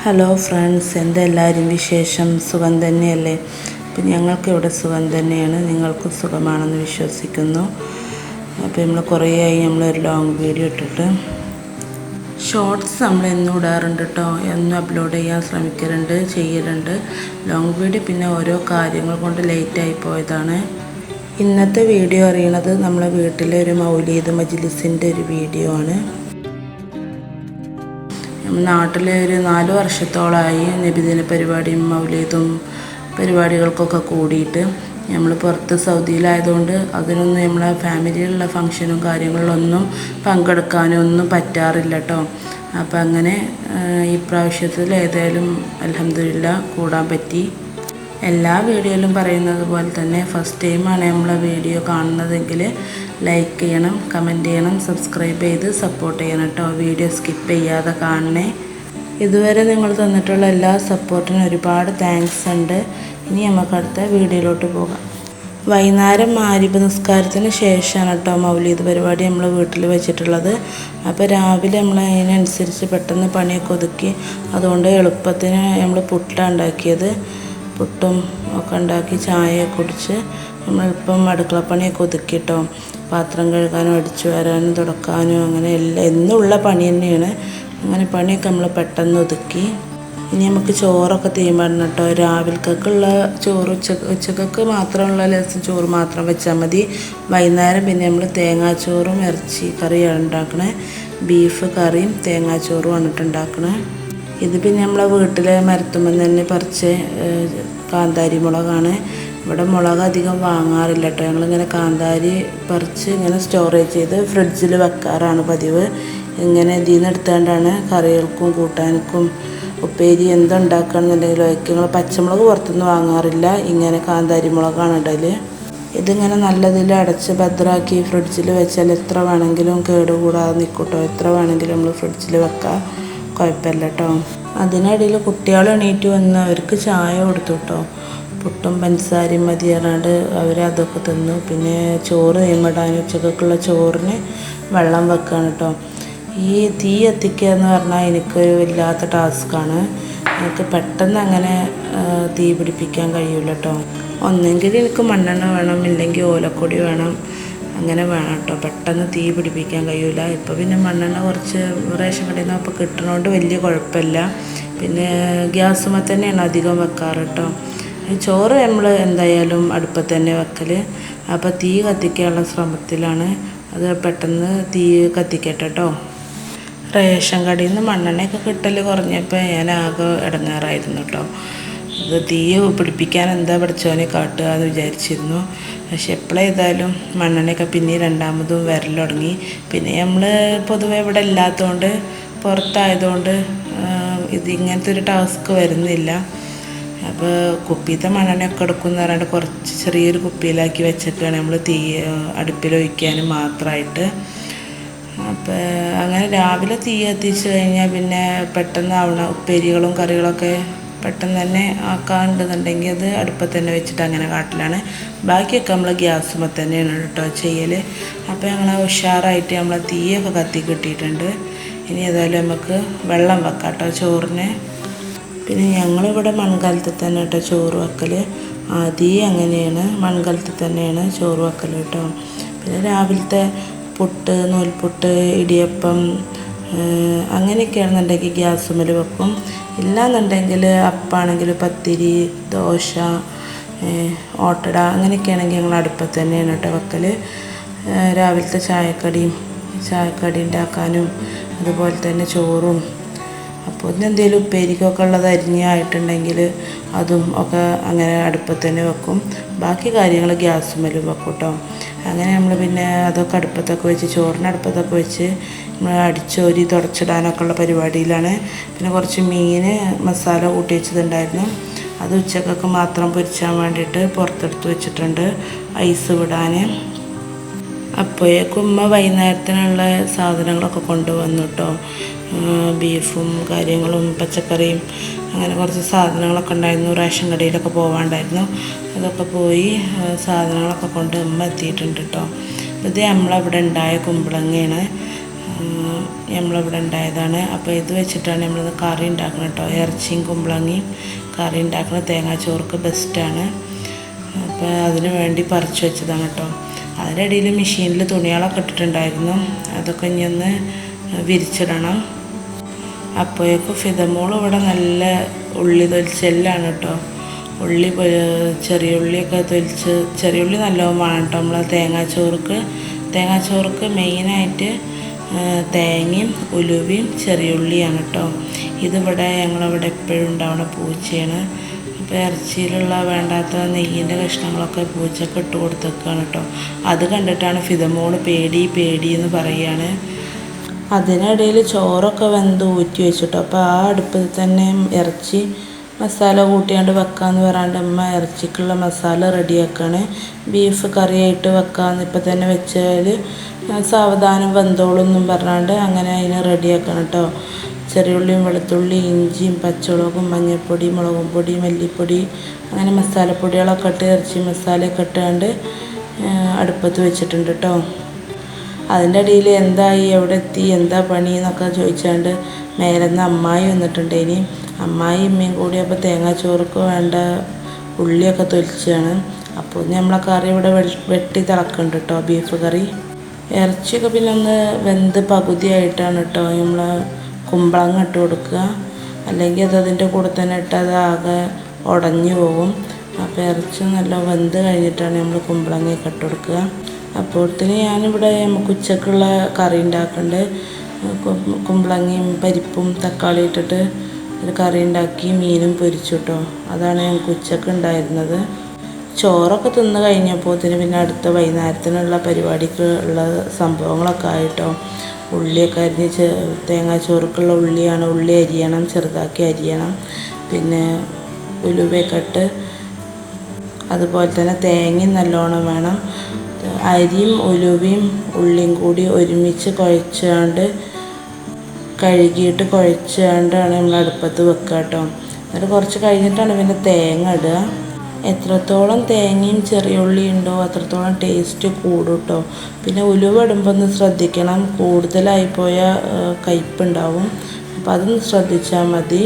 Hello friends, എന്തെല്ലാവരും വിശേഷം? സുഖം തന്നെയല്ലേ? അപ്പം ഞങ്ങൾക്കിവിടെ സുഖം തന്നെയാണ്, നിങ്ങൾക്കും സുഖമാണെന്ന് വിശ്വസിക്കുന്നു. അപ്പോൾ നമ്മൾ കുറേയായി നമ്മളൊരു ലോങ് വീഡിയോ ഇട്ടിട്ട്. ഷോർട്സ് നമ്മൾ എന്നും ഇടാറുണ്ട് കേട്ടോ, എന്നും അപ്ലോഡ് ചെയ്യാൻ ശ്രമിക്കലുണ്ട്, ചെയ്യലുണ്ട്. ലോങ് വീഡിയോ പിന്നെ ഓരോ കാര്യങ്ങൾ കൊണ്ട് ലേറ്റായി പോയതാണ്. ഇന്നത്തെ വീഡിയോ അറിയണത് നമ്മളെ വീട്ടിലെ ഒരു മൗലീദ് മജ്ലിസിൻ്റെ ഒരു വീഡിയോ ആണ്. നാട്ടിൽ ഒരു 4 വർഷത്തോളമായി നബിദിന പരിപാടിയും മൗലീദും പരിപാടികൾക്കൊക്കെ കൂടിയിട്ട്. നമ്മൾ പുറത്ത് സൗദിയിലായതുകൊണ്ട് അതിനൊന്നും നമ്മളെ ഫാമിലിയിലുള്ള ഫങ്ഷനും കാര്യങ്ങളിലൊന്നും പങ്കെടുക്കാനും ഒന്നും പറ്റാറില്ല കേട്ടോ. അപ്പം അങ്ങനെ ഈ പ്രാവശ്യത്തിൽ ഏതായാലും അൽഹംദുലില്ലാ കൂടാൻ പറ്റി. എല്ലാ വീഡിയോയിലും പറയുന്നത് പോലെ തന്നെ ഫസ്റ്റ് ടൈമാണ് നമ്മളെ വീഡിയോ കാണുന്നതെങ്കിൽ ലൈക്ക് ചെയ്യണം, കമൻറ്റ് ചെയ്യണം, സബ്സ്ക്രൈബ് ചെയ്ത് സപ്പോർട്ട് ചെയ്യണം കേട്ടോ. വീഡിയോ സ്കിപ്പ് ചെയ്യാതെ കാണണേ. ഇതുവരെ നിങ്ങൾ തന്നിട്ടുള്ള എല്ലാ സപ്പോർട്ടിനും ഒരുപാട് താങ്ക്സ് ഉണ്ട്. ഇനി നമുക്ക് അടുത്ത വീഡിയോയിലോട്ട് പോകാം. വൈകുന്നേരം മഗ്‌രിബ് നിസ്കാരത്തിന് ശേഷമാണ് കേട്ടോ മൗലീദ് പരിപാടി നമ്മൾ വീട്ടിൽ വെച്ചിട്ടുള്ളത്. അപ്പോൾ രാവിലെ നമ്മൾ അതിനനുസരിച്ച് പെട്ടെന്ന് പണിയൊക്കെ ഒതുക്കി, അതുകൊണ്ട് എളുപ്പത്തിന് നമ്മൾ പുട്ടാണ് ഉണ്ടാക്കിയത്. പുട്ടും ഒക്കെ ഉണ്ടാക്കി ചായ കുടിച്ച് നമ്മൾ ഇപ്പം അടുക്കളപ്പണിയൊക്കെ ഒതുക്കിട്ടോ. പാത്രം കഴുകാനും അടിച്ചു വരാനും തുടക്കാനും അങ്ങനെ എന്നുള്ള പണി തന്നെയാണ്. അങ്ങനെ പണിയൊക്കെ നമ്മൾ പെട്ടെന്ന് ഒതുക്കി. ഇനി നമുക്ക് ചോറൊക്കെ തീമാടണം കേട്ടോ. രാവിലേക്കുള്ള ചോറ് ഉച്ചക്കൊക്കെ മാത്രമുള്ള ലേശം ചോറ് മാത്രം വെച്ചാൽ മതി. വൈകുന്നേരം പിന്നെ നമ്മൾ തേങ്ങാച്ചോറും ഇറച്ചി കറിയാണ് ഉണ്ടാക്കണേ. ബീഫ് കറിയും തേങ്ങാച്ചോറും വന്നിട്ട് ഉണ്ടാക്കണേ. ഇത് പിന്നെ നമ്മളെ വീട്ടിലെ മരത്തുമ്പോൾ തന്നെ പറിച്ച് കാന്താരി മുളകാണ്. ഇവിടെ മുളക് അധികം വാങ്ങാറില്ല കേട്ടോ. ഞങ്ങളിങ്ങനെ കാന്താരി പറിച്ച് ഇങ്ങനെ സ്റ്റോറേജ് ചെയ്ത് ഫ്രിഡ്ജിൽ വെക്കാറാണ് പതിവ്. ഇങ്ങനെ ഇതിൽ നിന്ന് എടുത്തുകൊണ്ടാണ് കറികൾക്കും കൂട്ടാനക്കും ഉപ്പേരി എന്തുണ്ടാക്കുകയാണെന്നുണ്ടെങ്കിലും ഒക്കെ. ഞങ്ങൾ പച്ചമുളക് പുറത്തുനിന്ന് വാങ്ങാറില്ല, ഇങ്ങനെ കാന്താരി മുളകാണ് ഇടൽ. ഇതിങ്ങനെ നല്ലതിൽ അടച്ച് ഭദ്രാക്കി ഫ്രിഡ്ജിൽ വെച്ചാൽ എത്ര വേണമെങ്കിലും കേടുകൂടാതെ നിൽക്കൂട്ടോ. എത്ര വേണമെങ്കിലും നമ്മൾ ഫ്രിഡ്ജിൽ വെക്കാം, കുഴപ്പമില്ല കേട്ടോ. അതിനിടയിൽ കുട്ടികൾ എണീറ്റ് വന്ന് അവർക്ക് ചായ കൊടുത്തു കേട്ടോ. പുട്ടും പഞ്ചസാരയും മതി പറഞ്ഞാണ്ട് അവരതൊക്കെ തിന്നു. പിന്നെ ചോറ് തീമിടാൻ ഉച്ചക്കൊക്കെയുള്ള ചോറിന് വെള്ളം വെക്കുകയാണ് കേട്ടോ. ഈ തീ കത്തിക്കുക എന്ന് പറഞ്ഞാൽ എനിക്കൊരു വല്ലാത്ത ടാസ്ക്കാണ്. എനിക്ക് പെട്ടെന്ന് അങ്ങനെ തീ പിടിപ്പിക്കാൻ കഴിയില്ല കേട്ടോ. ഒന്നെങ്കിൽ എനിക്ക് മണ്ണെണ്ണ വേണം, ഇല്ലെങ്കിൽ ഓലക്കൊടി വേണം, അങ്ങനെ വേണം കേട്ടോ. പെട്ടെന്ന് തീ പിടിപ്പിക്കാൻ കഴിയില്ല. ഇപ്പോൾ പിന്നെ മണ്ണെണ്ണ കുറച്ച് റേഷൻ കടയിൽ നിന്ന് ഇപ്പോൾ കിട്ടണോണ്ട് വലിയ കുഴപ്പമില്ല. പിന്നെ ഗ്യാസുമ്മേ തന്നെയാണ് അധികം വെക്കാറ് കേട്ടോ. ചോറ് നമ്മൾ എന്തായാലും അടുപ്പത്ത് തന്നെ വെക്കൽ. അപ്പോൾ തീ കത്തിക്കാനുള്ള ശ്രമത്തിലാണ്. അത് പെട്ടെന്ന് തീ കത്തിക്കട്ടെ കേട്ടോ. റേഷൻ കടയിൽ നിന്ന് മണ്ണെണ്ണയൊക്കെ കിട്ടൽ കുറഞ്ഞപ്പോൾ ഞാൻ ആകെ ഇടങ്ങാറായിരുന്നു കേട്ടോ. ഇത് തീ പിടിപ്പിക്കാൻ എന്താ പഠിച്ചോനെ കാട്ടുക എന്ന് വിചാരിച്ചിരുന്നു. പക്ഷെ എപ്പോഴേതായാലും മണ്ണെണ്ണയൊക്കെ പിന്നെ രണ്ടാമതും വരൽ തുടങ്ങി. പിന്നെ നമ്മൾ പൊതുവെ ഇവിടെ ഇല്ലാത്തതുകൊണ്ട് പുറത്തായതുകൊണ്ട് ഇങ്ങനത്തെ ഒരു ടാസ്ക് വരുന്നില്ല. അപ്പോൾ കുപ്പിയിലത്തെ മണ്ണെണ്ണയൊക്കെ എടുക്കുമെന്ന് പറഞ്ഞാൽ കുറച്ച് ചെറിയൊരു കുപ്പിയിലാക്കി വെച്ചൊക്കെയാണ് നമ്മൾ തീ അടുപ്പിലൊഴിക്കാനും മാത്രമായിട്ട്. അപ്പോൾ അങ്ങനെ രാവിലെ തീ കത്തിച്ച് കഴിഞ്ഞാൽ പിന്നെ പെട്ടെന്ന് ആവണം. ഉപ്പേരികളും കറികളൊക്കെ പെട്ടെന്ന് തന്നെ ആക്കാണ്ടെന്നുണ്ടെങ്കിൽ അത് അടുപ്പത്ത് തന്നെ വെച്ചിട്ട് അങ്ങനെ കാട്ടിലാണ്. ബാക്കിയൊക്കെ നമ്മൾ ഗ്യാസുമ്മേ തന്നെയാണ് കേട്ടോ ചെയ്യൽ. അപ്പോൾ ഞങ്ങൾ ഉഷാറായിട്ട് നമ്മളെ തീയൊക്കെ കത്തി കിട്ടിയിട്ടുണ്ട്. ഇനി ഏതായാലും നമുക്ക് വെള്ളം വെക്കാം കേട്ടോ ചോറിന്. പിന്നെ ഞങ്ങളിവിടെ മൺകാലത്തിൽ തന്നെ കേട്ടോ ചോറ് വെക്കൽ. ആദ്യം അങ്ങനെയാണ്, മൺകാലത്തിൽ തന്നെയാണ് ചോറ് വെക്കൽ കേട്ടോ. പിന്നെ രാവിലത്തെ പുട്ട്, നൂൽപുട്ട്, ഇടിയപ്പം അങ്ങനെയൊക്കെയാണെന്നുണ്ടെങ്കിൽ ഗ്യാസുമ്മൽ വെക്കും. ഇല്ലയെന്നുണ്ടെങ്കിൽ അപ്പാണെങ്കിൽ പത്തിരി, ദോശ, ഓട്ടട അങ്ങനെയൊക്കെയാണെങ്കിൽ ഞങ്ങൾ അടുപ്പത്ത് തന്നെയാണ് കേട്ടോ വെക്കൽ. രാവിലത്തെ ചായക്കടി ഉണ്ടാക്കാനും അതുപോലെ തന്നെ ചോറും. അപ്പോൾ എന്തെങ്കിലും ഉപ്പേരിക്കൊക്കെ ഉള്ളത് അരിഞ്ഞായിട്ടുണ്ടെങ്കിൽ അതും ഒക്കെ അങ്ങനെ അടുപ്പത്ത് തന്നെ വെക്കും. ബാക്കി കാര്യങ്ങൾ ഗ്യാസുമ്മലും വെക്കും കേട്ടോ. അങ്ങനെ നമ്മൾ പിന്നെ അതൊക്കെ അടുപ്പത്തൊക്കെ വെച്ച് ചോറിന് അടുപ്പത്തൊക്കെ വെച്ച് നമ്മൾ അടിച്ചോരി തുടച്ചിടാനൊക്കെ ഉള്ള പരിപാടിയിലാണ്. പിന്നെ കുറച്ച് മീൻ മസാല കൂട്ടി വെച്ചതുണ്ടായിരുന്നു. അത് ഉച്ചക്കൊക്കെ മാത്രം പൊരിച്ചാൻ വേണ്ടിയിട്ട് പുറത്തെടുത്ത് വെച്ചിട്ടുണ്ട് ഐസ് വിടാൻ. അപ്പോഴേക്കും ഉമ്മ വൈകുന്നേരത്തിനുള്ള സാധനങ്ങളൊക്കെ കൊണ്ടുവന്നു കേട്ടോ. ബീഫും കാര്യങ്ങളും പച്ചക്കറിയും അങ്ങനെ കുറച്ച് സാധനങ്ങളൊക്കെ ഉണ്ടായിരുന്നു. റേഷൻ കടയിലൊക്കെ പോകാണ്ടായിരുന്നു. അതൊക്കെ പോയി സാധനങ്ങളൊക്കെ കൊണ്ട് ഉമ്മ എത്തിയിട്ടുണ്ട് കേട്ടോ. ഇത് നമ്മളവിടെ ഉണ്ടായ കുമ്പളങ്ങയാണ്. നമ്മളിവിടെ ഉണ്ടായതാണ്. അപ്പോൾ ഇത് വെച്ചിട്ടാണ് നമ്മളിത് കറി ഉണ്ടാക്കുന്നത് കേട്ടോ. ഇറച്ചിയും കുമ്പളങ്ങയും കറി ഉണ്ടാക്കുന്നത് തേങ്ങാച്ചോർക്ക് ബെസ്റ്റാണ്. അപ്പോൾ അതിന് വേണ്ടി പറിച്ച് വെച്ചതാണ് കേട്ടോ. അതിനിടയിൽ മെഷീനിൽ തുണികളൊക്കെ ഇട്ടിട്ടുണ്ടായിരുന്നു, അതൊക്കെ ഇനി ഒന്ന് വിരിച്ചിടണം. അപ്പോഴേക്കും ഫിദമോൾ ഇവിടെ നല്ല ഉള്ളി തൊലിച്ചെല്ലാണ് കേട്ടോ. ഉള്ളി ചെറിയ ഉള്ളിയൊക്കെ തൊലിച്ച്, ചെറിയ ഉള്ളി നല്ലോണം വേണം കേട്ടോ നമ്മളെ തേങ്ങാച്ചോർക്ക് മെയിനായിട്ട് തേങ്ങയും ഉലുവയും ചെറിയ ഉള്ളിയാണ് കേട്ടോ. ഇതിവിടെ ഞങ്ങളിവിടെ എപ്പോഴും ഉണ്ടാവുന്ന പൂച്ചയാണ്. അപ്പോൾ ഇറച്ചിയിലുള്ള വേണ്ടാത്ത നെയ്യിൻ്റെ കഷ്ണങ്ങളൊക്കെ പൂച്ചക്ക് ഇട്ട് കൊടുത്തേക്കാണ് കേട്ടോ. അത് കണ്ടിട്ടാണ് ഫിദമോൾ പേടി എന്ന് പറയുകയാണ്. അതിനിടയിൽ ചോറൊക്കെ വെന്ത് ഊറ്റി വെച്ചിട്ടോ. അപ്പോൾ ആ അടുപ്പിൽ തന്നെ ഇറച്ചി മസാല കൂട്ടിയാണ്ട് വെക്കാമെന്ന് പറയാണ്ട് അമ്മ ഇറച്ചിക്കുള്ള മസാല റെഡിയാക്കാണ്. ബീഫ് കറിയായിട്ട് വെക്കാമെന്ന് ഇപ്പം തന്നെ വെച്ചാൽ സാവധാനം വെന്തോളെന്നും പറഞ്ഞാണ്ട് അങ്ങനെ അതിനെ റെഡിയാക്കണം കേട്ടോ. ചെറിയ ഉള്ളിയും വെളുത്തുള്ളി ഇഞ്ചിയും പച്ചമുളകും മഞ്ഞൾപ്പൊടി മുളകും പൊടി മല്ലിപ്പൊടി അങ്ങനെ മസാലപ്പൊടികളൊക്കെ ഇട്ട് ഇറച്ചി മസാലയൊക്കെ ഇട്ടാണ്ട് അടുപ്പത്ത് വെച്ചിട്ടുണ്ട് കേട്ടോ. അതിൻ്റെ ഇടയിൽ എന്തായി എവിടെ എത്തി എന്താ പണി എന്നൊക്കെ ചോദിച്ചാണ്ട് മേലെന്ന് അമ്മായി വന്നിട്ടുണ്ട്. ഇനി അമ്മായി അമ്മയും കൂടി അപ്പോൾ തേങ്ങാച്ചോർക്ക് വേണ്ട ഉള്ളിയൊക്കെ തൊലിച്ചാണ്. അപ്പോൾ നമ്മളെ കറി ഇവിടെ വെട്ടി തിളക്കുന്നുണ്ട് കേട്ടോ, ബീഫ് കറി. ഇറച്ചിയൊക്കെ പിന്നെ ഒന്ന് വെന്ത് പകുതിയായിട്ടാണ് കേട്ടോ നമ്മൾ കുമ്പളങ്ങ ഇട്ട് കൊടുക്കുക. അല്ലെങ്കിൽ അത് അതിൻ്റെ കൂടെ തന്നെ ഇട്ട് അത് ആകെ ഉടഞ്ഞു പോകും. അപ്പോൾ ഇറച്ചി നല്ല വെന്ത് കഴിഞ്ഞിട്ടാണ് നമ്മൾ കുമ്പളങ്ങയൊക്കെ ഇട്ട് കൊടുക്കുക. അപ്പോഴത്തേന് ഞാനിവിടെ നമുക്ക് ഉച്ചക്കുള്ള കറി ഉണ്ടാക്കുന്നുണ്ട്. കുമ്പളങ്ങയും പരിപ്പും തക്കാളി ഇട്ടിട്ട് ഒരു കറി ഉണ്ടാക്കി മീനും പൊരിച്ചു കേട്ടോ. അതാണ് ഞങ്ങൾക്ക് ഉച്ചക്ക് ഉണ്ടായിരുന്നത്. ചോറൊക്കെ തിന്ന് കഴിഞ്ഞപ്പോഴത്തേന് പിന്നെ അടുത്ത വൈകുന്നേരത്തിനുള്ള പരിപാടിക്ക് ഉള്ള സംഭവങ്ങളൊക്കെ ആയിട്ടോ. ഉള്ളിയൊക്കെ അരിഞ്ഞ് തേങ്ങാച്ചോറുക്കുള്ള ഉള്ളിയാണ്. ഉള്ളി അരിയണം, ചെറുതാക്കി അരിയണം. പിന്നെ ഉലുവയൊക്കെ ഇട്ട് അതുപോലെ തന്നെ തേങ്ങയും നല്ലോണം വേണം. അരിയും ഉലുവയും ഉള്ളിയും കൂടി ഒരുമിച്ച് കഴുകിയിട്ട് കുഴച്ചാണ്ടാണ് നമ്മൾ അടുപ്പത്ത് വെക്കുക കേട്ടോ. എന്നിട്ട് കുറച്ച് കഴിഞ്ഞിട്ടാണ് പിന്നെ തേങ്ങ ഇടുക. എത്രത്തോളം തേങ്ങയും ചെറിയ ഉള്ളി ഉണ്ടോ അത്രത്തോളം ടേസ്റ്റ് കൂടും കേട്ടോ. പിന്നെ ഉലുവ ഇടുമ്പോൾ ഒന്ന് ശ്രദ്ധിക്കണം, കൂടുതലായിപ്പോയാൽ കയ്പ്പുണ്ടാവും. അപ്പോൾ അതൊന്ന് ശ്രദ്ധിച്ചാൽ മതി.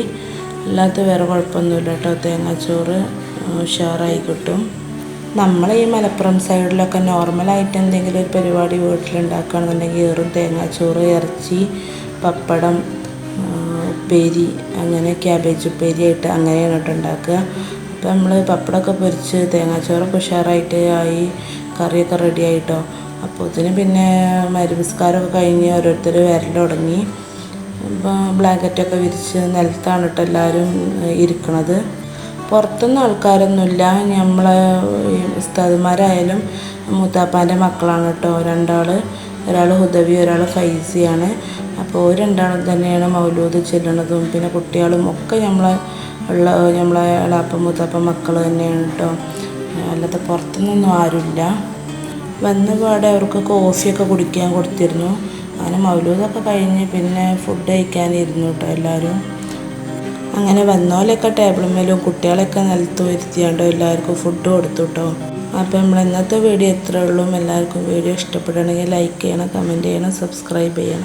അല്ലാത്ത വേറെ കുഴപ്പമൊന്നുമില്ല കേട്ടോ. തേങ്ങാച്ചോറ് ഉഷാറായി കിട്ടും. നമ്മൾ ഈ മലപ്പുറം സൈഡിലൊക്കെ നോർമലായിട്ട് എന്തെങ്കിലും ഒരു പരിപാടി വീട്ടിലുണ്ടാക്കുകയാണെന്നുണ്ടെങ്കിൽ വെറും തേങ്ങാച്ചോറ്, ഇറച്ചി, പപ്പടം, ഉപ്പേരി, അങ്ങനെ ക്യാബേജ് ഉപ്പേരി ആയിട്ട് അങ്ങനെയാണ് കേട്ടോ ഉണ്ടാക്കുക. അപ്പോൾ നമ്മൾ പപ്പടമൊക്കെ പൊരിച്ച് തേങ്ങാച്ചോറൊക്കെ ഉഷാറായിട്ട് ആയി, കറിയൊക്കെ റെഡി ആയിട്ടോ. അപ്പോൾ ഇതിന് പിന്നെ മരുവിസ്കാരമൊക്കെ കഴിഞ്ഞ് ഓരോരുത്തർ വരൽ തുടങ്ങി. അപ്പോൾ ബ്ലാങ്കറ്റൊക്കെ വിരിച്ച് നിലത്താണ് കേട്ടോ എല്ലാവരും ഇരിക്കണത്. പുറത്തുനിന്ന് ആൾക്കാരൊന്നുമില്ല. നമ്മളെ ഉസ്താദുമാരായാലും മൂത്താപ്പാൻ്റെ മക്കളാണ് കേട്ടോ രണ്ടാൾ. ഒരാൾ ഹുദവി, ഒരാൾ ഫൈസിയാണ്. അപ്പോൾ രണ്ടാളും തന്നെയാണ് മൗലൂദ് ചെല്ലണതും പിന്നെ കുട്ടികളും ഒക്കെ നമ്മളെ എളാപ്പ മൂത്താപ്പ മക്കൾ തന്നെയാണ് കേട്ടോ. അല്ലാതെ പുറത്തുനിന്നൊന്നും ആരുമില്ല. വന്ന പാടെ അവർക്ക് കോഫിയൊക്കെ കുടിക്കാൻ കൊടുത്തിരുന്നു. അങ്ങനെ മൗലൂദൊക്കെ കഴിഞ്ഞ് പിന്നെ ഫുഡ് കഴിക്കാനിരുന്നു കേട്ടോ എല്ലാവരും. അങ്ങനെ വന്നോലൊക്കെ ടേബിൾ മേലും കുട്ടികളെയൊക്കെ നിലത്ത് വരുത്തിയാണ്ടോ എല്ലാവർക്കും ഫുഡ് കൊടുത്തു കേട്ടോ. അപ്പോൾ നമ്മൾ ഇന്നത്തെ വീഡിയോ ഇത്രയേ ഉള്ളൂ. എല്ലാവർക്കും വീഡിയോ ഇഷ്ടപ്പെടുകയാണെങ്കിൽ ലൈക്ക് ചെയ്യണം, കമൻറ്റ് ചെയ്യണം, സബ്സ്ക്രൈബ് ചെയ്യണം.